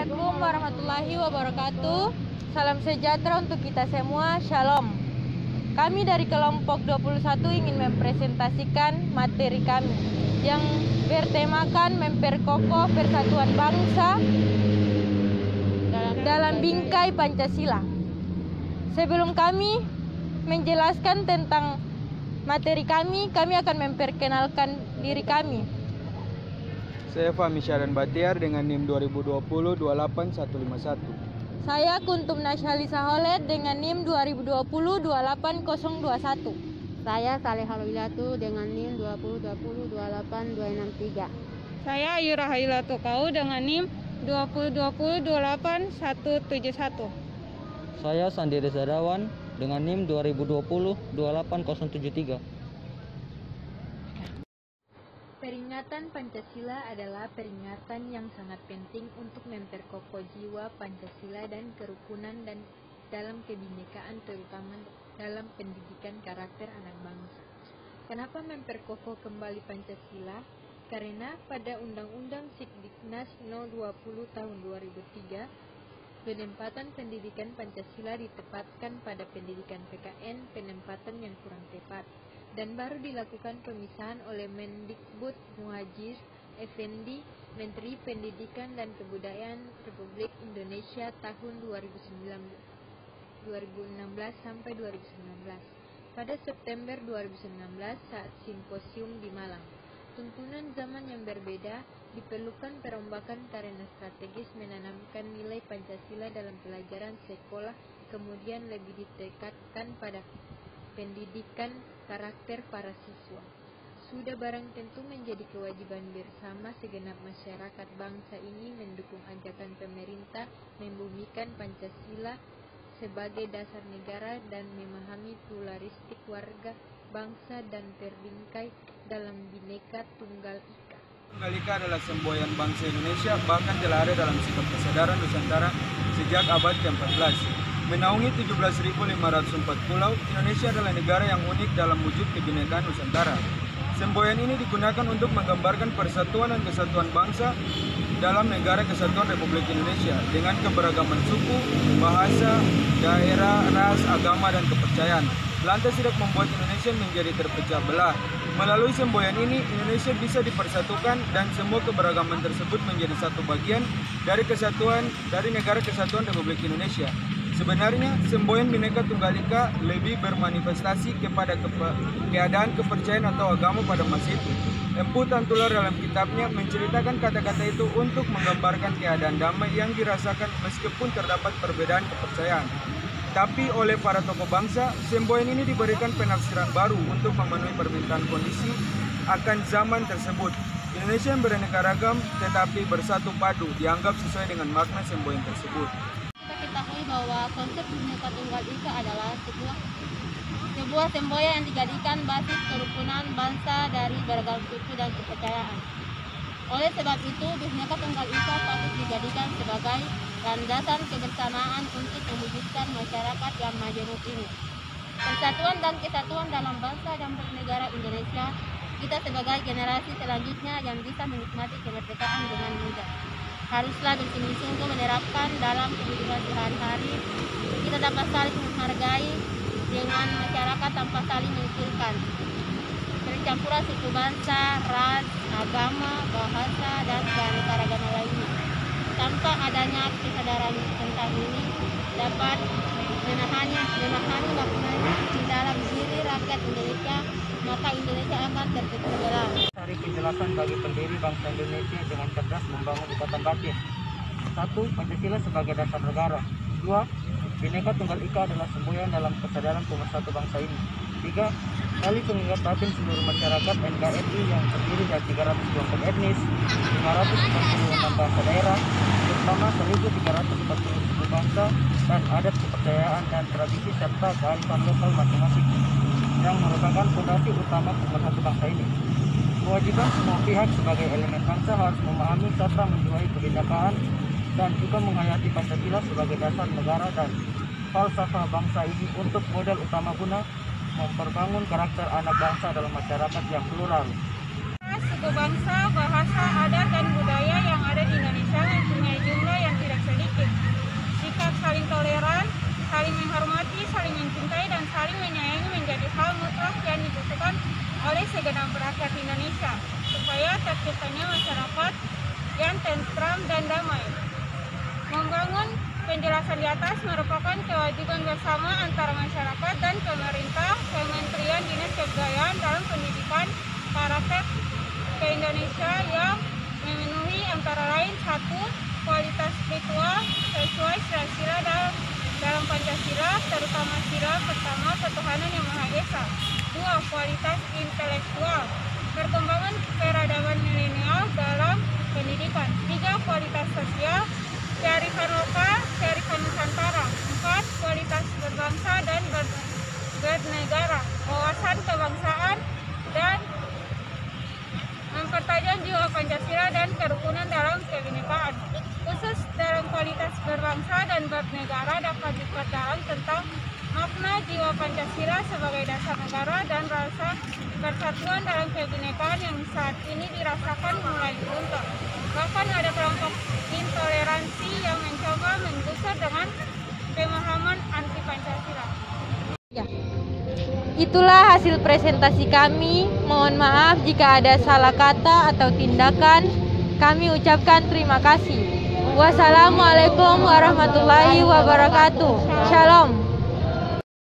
Assalamualaikum warahmatullahi wabarakatuh. Salam sejahtera untuk kita semua. Shalom. Kami dari kelompok 21 ingin mempresentasikan materi kami yang bertemakan memperkokoh persatuan bangsa dalam bingkai Pancasila. Sebelum kami menjelaskan tentang materi kami akan memperkenalkan diri kami. Saya Fahmi Syaran Batiar dengan NIM 2020-28151. Saya Kuntum Nasyalisa Holet dengan NIM 2020-28021. Saya Saleh Halwilatu dengan NIM 2020-28263. Saya Ayu Rahayula Tokau dengan NIM 2020-28171. Saya Sandi Reza Dawan dengan NIM 2020-28073. Peringatan Pancasila adalah peringatan yang sangat penting untuk memperkokoh jiwa Pancasila dan kerukunan dan dalam kebinekaan, terutama dalam pendidikan karakter anak bangsa. Kenapa memperkokoh kembali Pancasila? Karena pada Undang-Undang Sikdiknas No. 20 tahun 2003, penempatan pendidikan Pancasila ditempatkan pada pendidikan PKN, penempatan yang kurang tepat, dan baru dilakukan pemisahan oleh Mendikbud Muhadjir Effendi, Menteri Pendidikan dan Kebudayaan Republik Indonesia tahun 2016 sampai 2019. Pada September 2019 saat simposium di Malang. Tuntunan zaman yang berbeda, diperlukan perombakan karena strategis menanamkan nilai Pancasila dalam pelajaran sekolah, kemudian lebih ditekatkan pada pendidikan karakter para siswa. Sudah barang tentu menjadi kewajiban bersama segenap masyarakat bangsa ini mendukung ajakan pemerintah membumikan Pancasila sebagai dasar negara dan memahami pluralistik warga bangsa dan terbingkai dalam Bhinneka Tunggal Ika. Tunggal Ika adalah semboyan bangsa Indonesia, bahkan telah ada dalam sikap kesadaran Nusantara sejak abad ke-14. Menaungi 17.504 pulau, Indonesia adalah negara yang unik dalam wujud kebinekaan Nusantara. Semboyan ini digunakan untuk menggambarkan persatuan dan kesatuan bangsa dalam negara kesatuan Republik Indonesia dengan keberagaman suku, bahasa, daerah, ras, agama, dan kepercayaan. Lantas tidak membuat Indonesia menjadi terpecah belah. Melalui semboyan ini, Indonesia bisa dipersatukan dan semua keberagaman tersebut menjadi satu bagian dari negara kesatuan Republik Indonesia. Sebenarnya, semboyan Bhinneka Tunggal Ika lebih bermanifestasi kepada keadaan kepercayaan atau agama pada masa itu. Empu Tantular dalam kitabnya menceritakan kata-kata itu untuk menggambarkan keadaan damai yang dirasakan meskipun terdapat perbedaan kepercayaan. Tapi oleh para tokoh bangsa, semboyan ini diberikan penafsiran baru untuk memenuhi permintaan kondisi akan zaman tersebut. Indonesia yang beraneka ragam tetapi bersatu padu dianggap sesuai dengan makna semboyan tersebut. Kita ketahui bahwa konsep Bhinneka Tunggal Ika adalah sebuah semboyan yang dijadikan basis kerukunan bangsa dari beragam suku dan kepercayaan. Oleh sebab itu, Bhinneka Tunggal Ika patut dijadikan sebagai landasan kebersamaan untuk mewujudkan masyarakat yang majemuk ini. Persatuan dan kesatuan dalam bangsa dan bernegara Indonesia, kita sebagai generasi selanjutnya yang bisa menikmati kemerdekaan dengan mudah haruslah bersungguh-sungguh menerapkan dalam kehidupan sehari-hari. Kita dapat saling menghargai dengan masyarakat tanpa saling mengecilkan. Percampuran suku bangsa, ras, agama, bahasa, dan keanekaragaman lainnya. Tanpa adanya kesadaran tentang ini dapat memahami maknanya di dalam diri rakyat Indonesia, maka Indonesia akan terpecah belah. Cari penjelasan bagi pendiri bangsa Indonesia dengan cerdas membangun ikatan batin. 1. Pancasila sebagai dasar negara. 2. Bhinneka Tunggal Ika adalah semboyan dalam kesadaran pemersatu bangsa ini. 3. Tali pengikat batin seluruh masyarakat NKRI yang terdiri dari 300 kelompok etnis, 596 bahasa daerah, terutama 1.340 suku bangsa dan adat kepercayaan dan tradisi serta kearifan lokal masing-masing yang merupakan fondasi utama pemersatu bangsa ini. Kewajiban semua pihak sebagai elemen bangsa harus memahami serta menjiwai kebinekaan dan juga menghayati Pancasila sebagai dasar negara dan falsafah bangsa ini untuk modal utama guna memperbangun karakter anak bangsa dalam masyarakat yang plural. Suku bangsa, bahasa, adat, dan budaya yang ada di Indonesia mempunyai jumlah yang tidak terciptanya masyarakat yang tentram dan damai. Membangun penjelasan di atas merupakan kewajiban bersama antara masyarakat dan pemerintah, Kementerian Dinas Kebudayaan dalam pendidikan karakter ke-Indonesia yang memenuhi antara lain: 1. Kualitas spiritual sesuai sila-sila dalam Pancasila, terutama sila pertama ketuhanan yang Maha Esa. 2. Kualitas intelektual, perkembangan peradaban milenial dalam pendidikan. 3. Kualitas sosial, kearifan lokal, kearifan Nusantara. 4. Kualitas berbangsa dan bernegara, wawasan kebangsaan dan mempertajam jiwa Pancasila dan kerukunan dalam kebinekaan. Khusus dalam kualitas berbangsa dan bernegara dapat diperdalam tentang makna jiwa Pancasila sebagai dasar negara dan rasa persatuan dalam kebinekaan yang saat ini dirasakan mulai runtuh. Bahkan ada kelompok intoleransi yang mencoba menggusur dengan pemahaman anti Pancasila. Ya. Itulah hasil presentasi kami. Mohon maaf jika ada salah kata atau tindakan. Kami ucapkan terima kasih. Wassalamualaikum warahmatullahi wabarakatuh. Shalom.